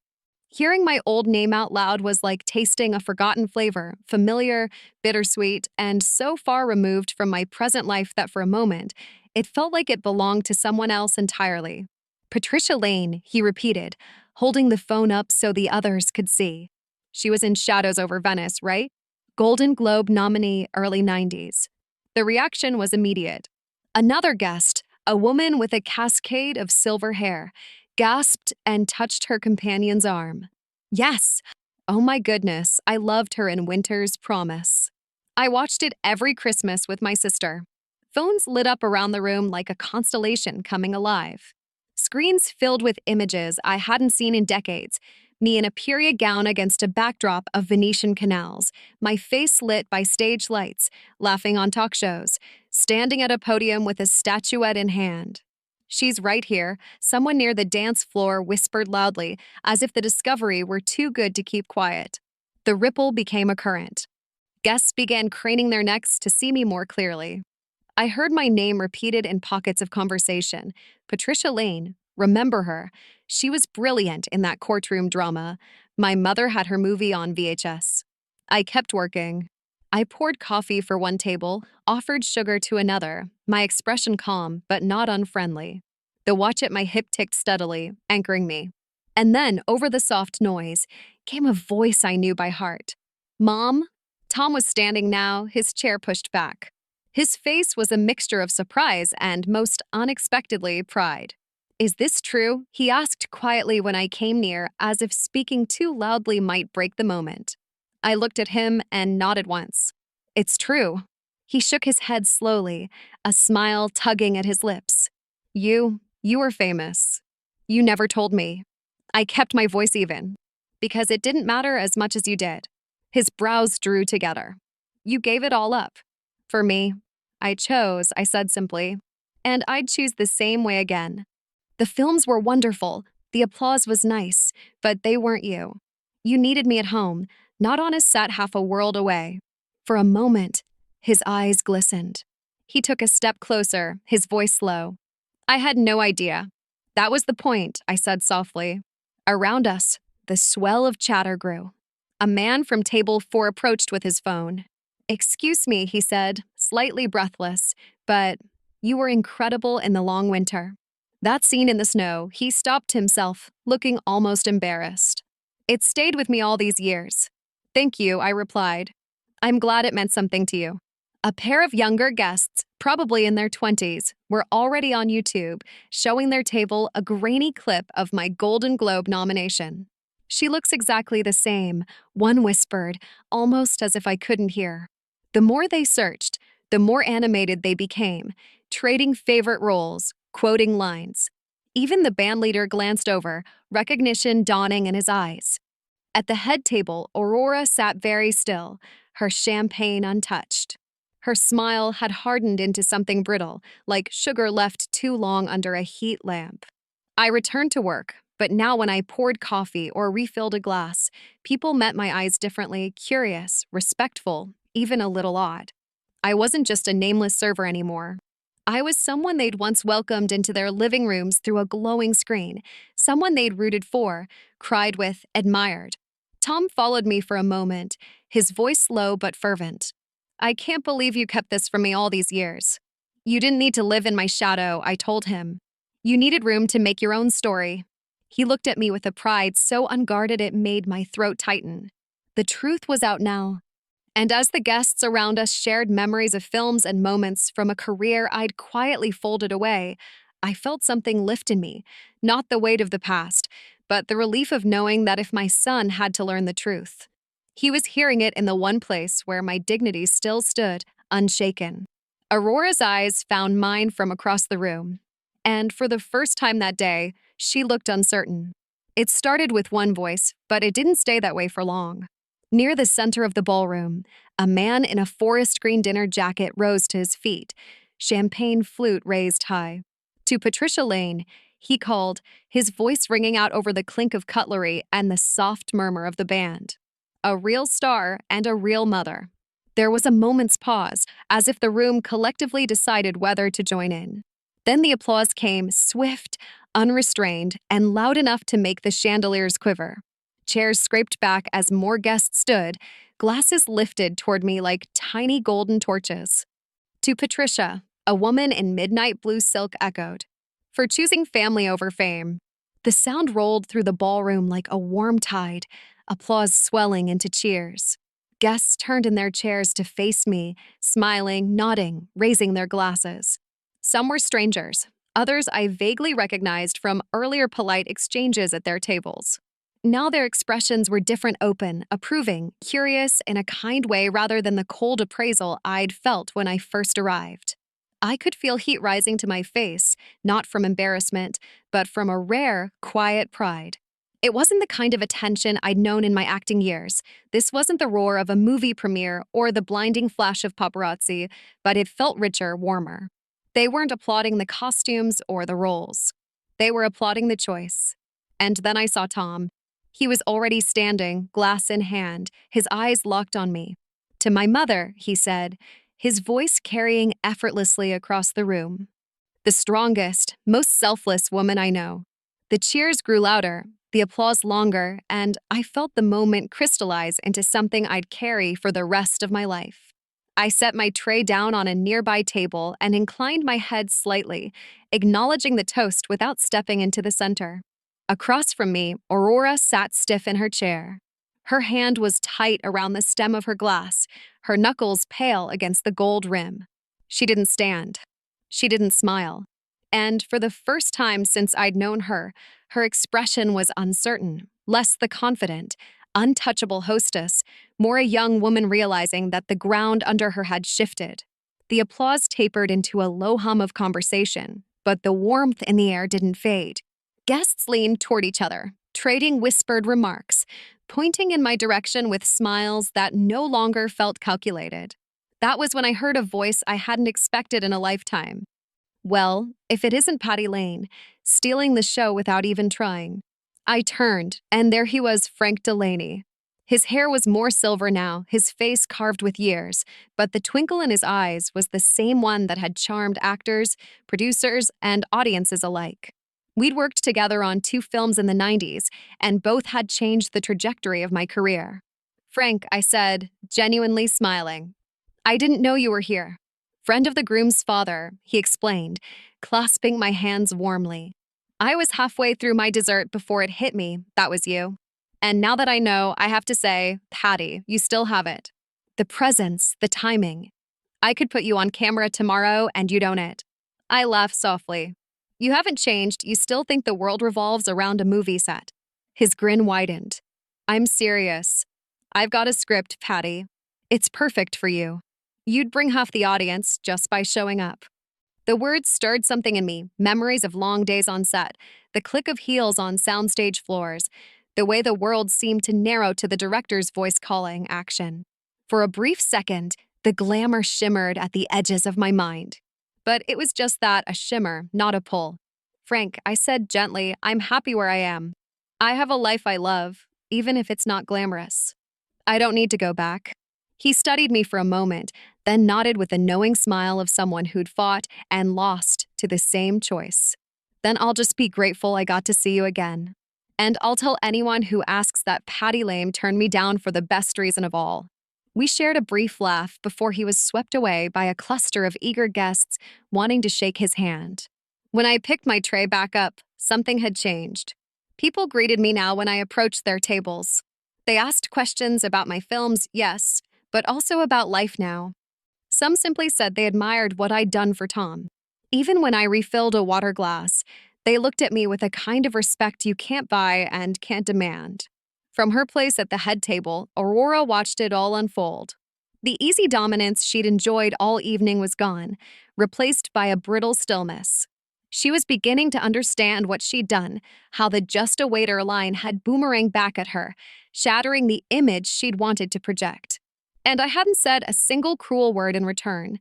Hearing my old name out loud was like tasting a forgotten flavor, familiar, bittersweet, and so far removed from my present life that for a moment, it felt like it belonged to someone else entirely. Patricia Lane, he repeated, holding the phone up so the others could see. She was in Shadows Over Venice, right? Golden Globe nominee, early 90s. The reaction was immediate. Another guest, a woman with a cascade of silver hair, gasped and touched her companion's arm. Yes! Oh my goodness, I loved her in Winter's Promise. I watched it every Christmas with my sister. Phones lit up around the room like a constellation coming alive. Screens filled with images I hadn't seen in decades, me in a period gown against a backdrop of Venetian canals, my face lit by stage lights, laughing on talk shows, standing at a podium with a statuette in hand. She's right here, someone near the dance floor whispered loudly, as if the discovery were too good to keep quiet. The ripple became a current. Guests began craning their necks to see me more clearly. I heard my name repeated in pockets of conversation. Patricia Lane, remember her. She was brilliant in that courtroom drama. My mother had her movie on VHS. I kept working. I poured coffee for one table, offered sugar to another, my expression calm but not unfriendly. The watch at my hip ticked steadily, anchoring me. And then, over the soft noise, came a voice I knew by heart. Mom? Tom was standing now, his chair pushed back. His face was a mixture of surprise and, most unexpectedly, pride. Is this true? He asked quietly when I came near, as if speaking too loudly might break the moment. I looked at him and nodded once. It's true. He shook his head slowly, a smile tugging at his lips. You were famous. You never told me. I kept my voice even, because it didn't matter as much as you did. His brows drew together. You gave it all up. For me, I said simply, and I'd choose the same way again. The films were wonderful, the applause was nice, but they weren't you. You needed me at home, not on a set half a world away. For a moment, his eyes glistened. He took a step closer, his voice low. I had no idea. That was the point, I said softly. Around us, the swell of chatter grew. A man from table 4 approached with his phone. Excuse me, he said, slightly breathless, but you were incredible in the long winter. That scene in the snow, he stopped himself, looking almost embarrassed. It stayed with me all these years. Thank you, I replied. I'm glad it meant something to you. A pair of younger guests, probably in their 20s, were already on YouTube, showing their table a grainy clip of my Golden Globe nomination. She looks exactly the same, one whispered, almost as if I couldn't hear. The more they searched, the more animated they became, trading favorite roles, quoting lines. Even the bandleader glanced over, recognition dawning in his eyes. At the head table, Aurora sat very still, her champagne untouched. Her smile had hardened into something brittle, like sugar left too long under a heat lamp. I returned to work, but now when I poured coffee or refilled a glass, people met my eyes differently, curious, respectful, even a little odd. I wasn't just a nameless server anymore. I was someone they'd once welcomed into their living rooms through a glowing screen, someone they'd rooted for, cried with, admired. Tom followed me for a moment, his voice low but fervent. I can't believe you kept this from me all these years. You didn't need to live in my shadow, I told him. You needed room to make your own story. He looked at me with a pride so unguarded it made my throat tighten. The truth was out now. And as the guests around us shared memories of films and moments from a career I'd quietly folded away, I felt something lift in me, not the weight of the past, but the relief of knowing that if my son had to learn the truth, he was hearing it in the one place where my dignity still stood, unshaken. Aurora's eyes found mine from across the room, and for the first time that day, she looked uncertain. It started with one voice, but it didn't stay that way for long. Near the center of the ballroom, a man in a forest green dinner jacket rose to his feet, champagne flute raised high. To Patricia Lane, he called, his voice ringing out over the clink of cutlery and the soft murmur of the band. A real star and a real mother. There was a moment's pause, as if the room collectively decided whether to join in. Then the applause came, swift, unrestrained, and loud enough to make the chandeliers quiver. Chairs scraped back as more guests stood, glasses lifted toward me like tiny golden torches. To Patricia, a woman in midnight blue silk echoed, for choosing family over fame. The sound rolled through the ballroom like a warm tide, applause swelling into cheers. Guests turned in their chairs to face me, smiling, nodding, raising their glasses. Some were strangers, others I vaguely recognized from earlier polite exchanges at their tables. Now their expressions were different, open, approving, curious in a kind way rather than the cold appraisal I'd felt when I first arrived. I could feel heat rising to my face, not from embarrassment, but from a rare, quiet pride. It wasn't the kind of attention I'd known in my acting years. This wasn't the roar of a movie premiere or the blinding flash of paparazzi, but it felt richer, warmer. They weren't applauding the costumes or the roles. They were applauding the choice. And then I saw Tom. He was already standing, glass in hand, his eyes locked on me. To my mother, he said, his voice carrying effortlessly across the room. The strongest, most selfless woman I know. The cheers grew louder, the applause longer, and I felt the moment crystallize into something I'd carry for the rest of my life. I set my tray down on a nearby table and inclined my head slightly, acknowledging the toast without stepping into the center. Across from me, Aurora sat stiff in her chair. Her hand was tight around the stem of her glass, her knuckles pale against the gold rim. She didn't stand. She didn't smile. And for the first time since I'd known her, her expression was uncertain, less the confident, untouchable hostess, more a young woman realizing that the ground under her had shifted. The applause tapered into a low hum of conversation, but the warmth in the air didn't fade. Guests leaned toward each other, trading whispered remarks, pointing in my direction with smiles that no longer felt calculated. That was when I heard a voice I hadn't expected in a lifetime. Well, if it isn't Patty Lane, stealing the show without even trying. I turned, and there he was, Frank Delaney. His hair was more silver now, his face carved with years, but the twinkle in his eyes was the same one that had charmed actors, producers, and audiences alike. We'd worked together on 2 films in the 90s, and both had changed the trajectory of my career. Frank, I said, genuinely smiling. I didn't know you were here. Friend of the groom's father, he explained, clasping my hands warmly. I was halfway through my dessert before it hit me, that was you. And now that I know, I have to say, Patty, you still have it. The presence, the timing. I could put you on camera tomorrow and you'd own it. I laughed softly. You haven't changed, you still think the world revolves around a movie set. His grin widened. I'm serious. I've got a script, Patty. It's perfect for you. You'd bring half the audience just by showing up. The words stirred something in me, memories of long days on set, the click of heels on soundstage floors, the way the world seemed to narrow to the director's voice calling action. For a brief second, the glamour shimmered at the edges of my mind. But it was just that, a shimmer, not a pull. Frank, I said gently, I'm happy where I am. I have a life I love, even if it's not glamorous. I don't need to go back. He studied me for a moment, then nodded with a knowing smile of someone who'd fought and lost to the same choice. Then I'll just be grateful I got to see you again. And I'll tell anyone who asks that Patty Lame turned me down for the best reason of all. We shared a brief laugh before he was swept away by a cluster of eager guests wanting to shake his hand. When I picked my tray back up, something had changed. People greeted me now when I approached their tables. They asked questions about my films, yes, but also about life now. Some simply said they admired what I'd done for Tom. Even when I refilled a water glass, they looked at me with a kind of respect you can't buy and can't demand. From her place at the head table, Aurora watched it all unfold. The easy dominance she'd enjoyed all evening was gone, replaced by a brittle stillness. She was beginning to understand what she'd done, how the just a waiter line had boomeranged back at her, shattering the image she'd wanted to project. And I hadn't said a single cruel word in return.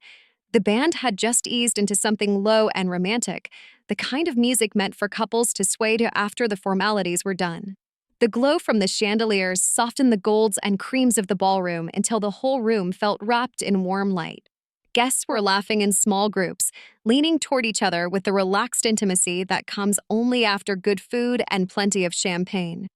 The band had just eased into something low and romantic, the kind of music meant for couples to sway to after the formalities were done. The glow from the chandeliers softened the golds and creams of the ballroom until the whole room felt wrapped in warm light. Guests were laughing in small groups, leaning toward each other with the relaxed intimacy that comes only after good food and plenty of champagne.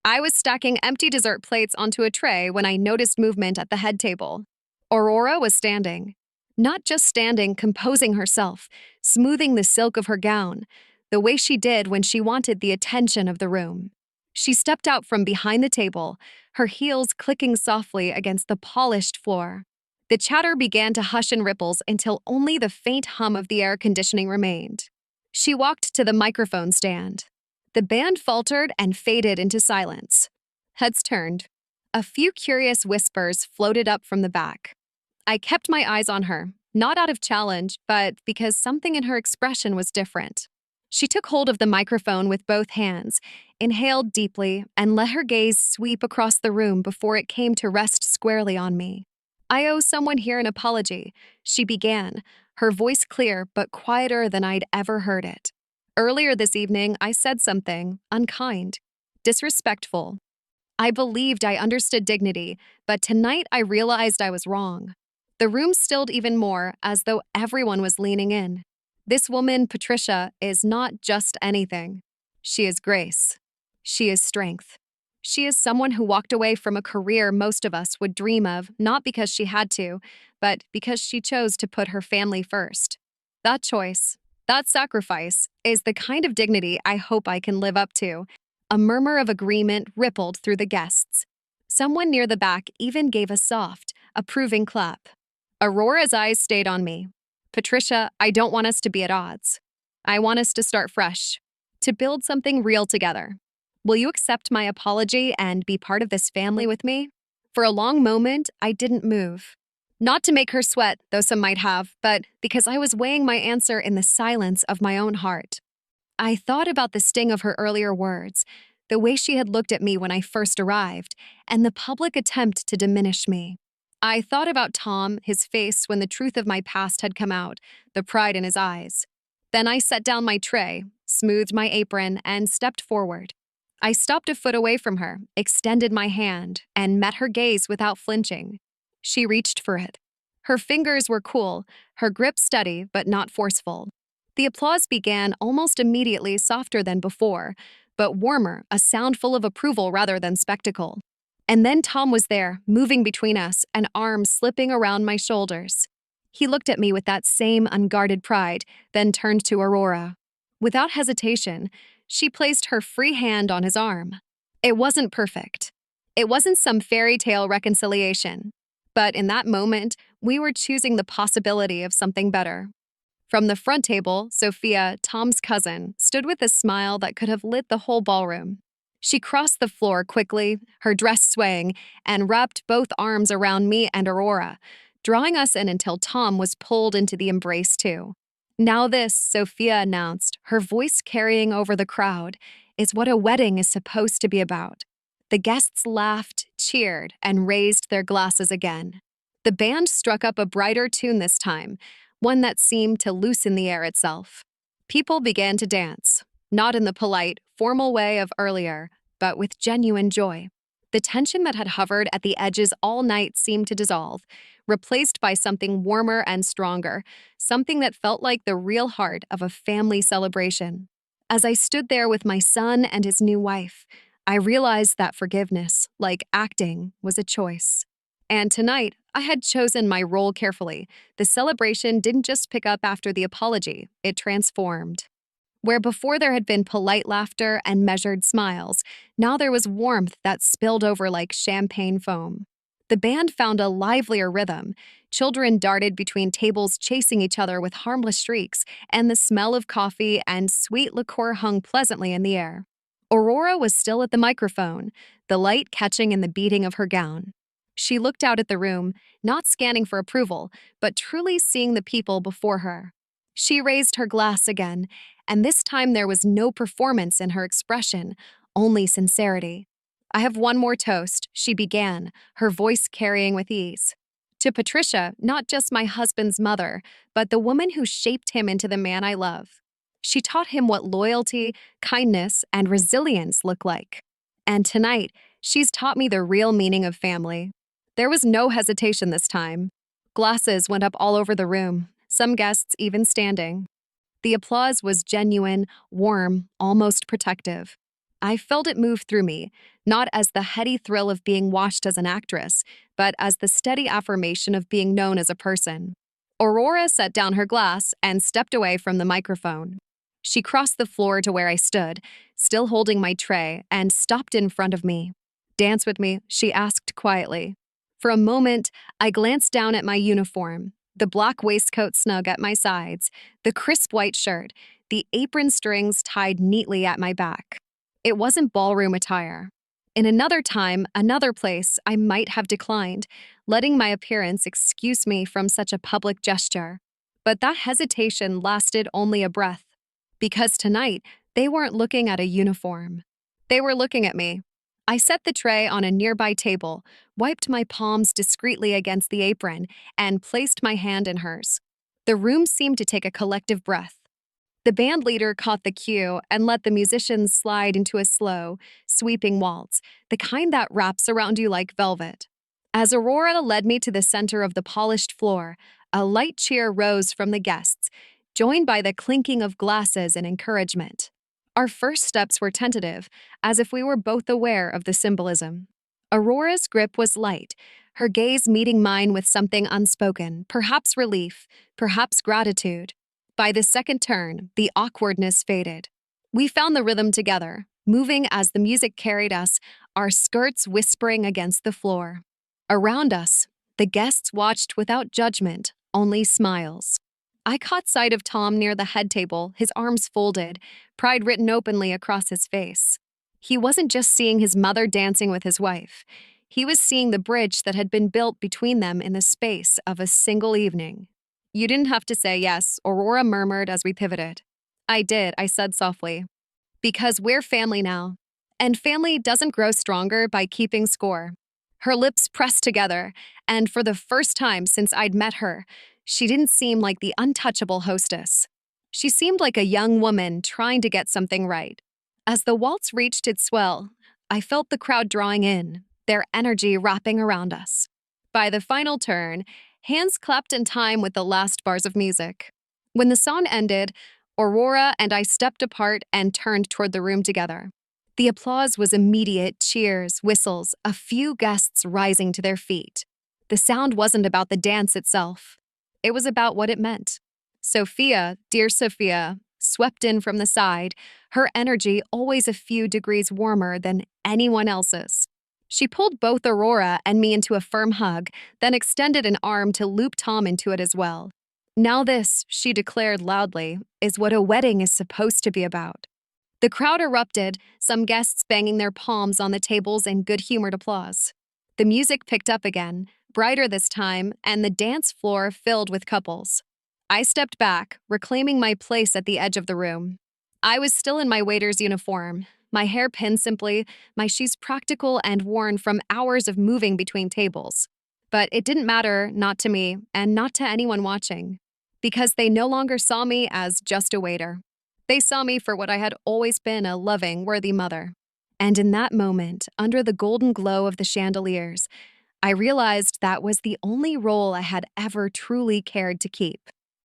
I was stacking empty dessert plates onto a tray when I noticed movement at the head table. Aurora was standing. Not just standing, composing herself, smoothing the silk of her gown, the way she did when she wanted the attention of the room. She stepped out from behind the table, her heels clicking softly against the polished floor. The chatter began to hush in ripples until only the faint hum of the air conditioning remained. She walked to the microphone stand. The band faltered and faded into silence. Heads turned. A few curious whispers floated up from the back. I kept my eyes on her, not out of challenge, but because something in her expression was different. She took hold of the microphone with both hands, inhaled deeply, and let her gaze sweep across the room before it came to rest squarely on me. "I owe someone here an apology," she began, her voice clear but quieter than I'd ever heard it. "Earlier this evening, I said something unkind, disrespectful. I believed I understood dignity, but tonight I realized I was wrong." The room stilled even more, as though everyone was leaning in. This woman, Patricia, is not just anything. She is grace. She is strength. She is someone who walked away from a career most of us would dream of, not because she had to, but because she chose to put her family first. That choice, that sacrifice, is the kind of dignity I hope I can live up to. A murmur of agreement rippled through the guests. Someone near the back even gave a soft, approving clap. Aurora's eyes stayed on me. "Patricia, I don't want us to be at odds. I want us to start fresh, to build something real together. Will you accept my apology and be part of this family with me?" For a long moment, I didn't move. Not to make her sweat, though some might have, but because I was weighing my answer in the silence of my own heart. I thought about the sting of her earlier words, the way she had looked at me when I first arrived, and the public attempt to diminish me. I thought about Tom, his face when the truth of my past had come out, the pride in his eyes. Then I set down my tray, smoothed my apron, and stepped forward. I stopped a foot away from her, extended my hand, and met her gaze without flinching. She reached for it. Her fingers were cool, her grip steady but not forceful. The applause began almost immediately, softer than before, but warmer, a sound full of approval rather than spectacle. And then Tom was there, moving between us, an arm slipping around my shoulders. He looked at me with that same unguarded pride, then turned to Aurora. Without hesitation, she placed her free hand on his arm. It wasn't perfect. It wasn't some fairy tale reconciliation. But in that moment, we were choosing the possibility of something better. From the front table, Sophia, Tom's cousin, stood with a smile that could have lit the whole ballroom. She crossed the floor quickly, her dress swaying, and wrapped both arms around me and Aurora, drawing us in until Tom was pulled into the embrace too. "Now this," Sophia announced, her voice carrying over the crowd, "is what a wedding is supposed to be about." The guests laughed, cheered, and raised their glasses again. The band struck up a brighter tune this time, one that seemed to loosen the air itself. People began to dance, not in the polite, formal way of earlier, but with genuine joy. The tension that had hovered at the edges all night seemed to dissolve, replaced by something warmer and stronger, something that felt like the real heart of a family celebration. As I stood there with my son and his new wife, I realized that forgiveness, like acting, was a choice. And tonight, I had chosen my role carefully. The celebration didn't just pick up after the apology, it transformed. Where before there had been polite laughter and measured smiles, now there was warmth that spilled over like champagne foam. The band found a livelier rhythm. Children darted between tables chasing each other with harmless shrieks, and the smell of coffee and sweet liqueur hung pleasantly in the air. Aurora was still at the microphone, the light catching in the beating of her gown. She looked out at the room, not scanning for approval, but truly seeing the people before her. She raised her glass again, and this time there was no performance in her expression, only sincerity. I have one more toast, she began, her voice carrying with ease. To Patricia, not just my husband's mother, but the woman who shaped him into the man I love. She taught him what loyalty, kindness, and resilience look like. And tonight, she's taught me the real meaning of family. There was no hesitation this time. Glasses went up all over the room, some guests even standing. The applause was genuine, warm, almost protective. I felt it move through me, not as the heady thrill of being watched as an actress, but as the steady affirmation of being known as a person. Aurora set down her glass and stepped away from the microphone. She crossed the floor to where I stood, still holding my tray, and stopped in front of me. "Dance with me," she asked quietly. For a moment, I glanced down at my uniform, the black waistcoat snug at my sides, the crisp white shirt, the apron strings tied neatly at my back. It wasn't ballroom attire. In another time, another place, I might have declined, letting my appearance excuse me from such a public gesture. But that hesitation lasted only a breath, because tonight, they weren't looking at a uniform. They were looking at me. I set the tray on a nearby table, wiped my palms discreetly against the apron, and placed my hand in hers. The room seemed to take a collective breath. The band leader caught the cue and let the musicians slide into a slow, sweeping waltz, the kind that wraps around you like velvet. As Aurora led me to the center of the polished floor, a light cheer rose from the guests, joined by the clinking of glasses and encouragement. Our first steps were tentative, as if we were both aware of the symbolism. Aurora's grip was light, her gaze meeting mine with something unspoken, perhaps relief, perhaps gratitude. By the second turn, the awkwardness faded. We found the rhythm together, moving as the music carried us, our skirts whispering against the floor. Around us, the guests watched without judgment, only smiles. I caught sight of Tom near the head table, his arms folded, pride written openly across his face. He wasn't just seeing his mother dancing with his wife. He was seeing the bridge that had been built between them in the space of a single evening. "You didn't have to say yes," Aurora murmured as we pivoted. "I did," I said softly. "Because we're family now. And family doesn't grow stronger by keeping score." Her lips pressed together, and for the first time since I'd met her, she didn't seem like the untouchable hostess. She seemed like a young woman trying to get something right. As the waltz reached its swell, I felt the crowd drawing in, their energy wrapping around us. By the final turn, hands clapped in time with the last bars of music. When the song ended, Aurora and I stepped apart and turned toward the room together. The applause was immediate, cheers, whistles, a few guests rising to their feet. The sound wasn't about the dance itself. It was about what it meant. Sophia, dear Sophia, swept in from the side, her energy always a few degrees warmer than anyone else's. She pulled both Aurora and me into a firm hug, then extended an arm to loop Tom into it as well. "Now this," she declared loudly, "is what a wedding is supposed to be about." The crowd erupted, some guests banging their palms on the tables in good-humored applause. The music picked up again, brighter this time, and the dance floor filled with couples. I stepped back, reclaiming my place at the edge of the room. I was still in my waiter's uniform, my hair pinned simply, my shoes practical and worn from hours of moving between tables. But it didn't matter, not to me, and not to anyone watching, because they no longer saw me as just a waiter. They saw me for what I had always been, a loving, worthy mother. And in that moment, under the golden glow of the chandeliers, I realized that was the only role I had ever truly cared to keep.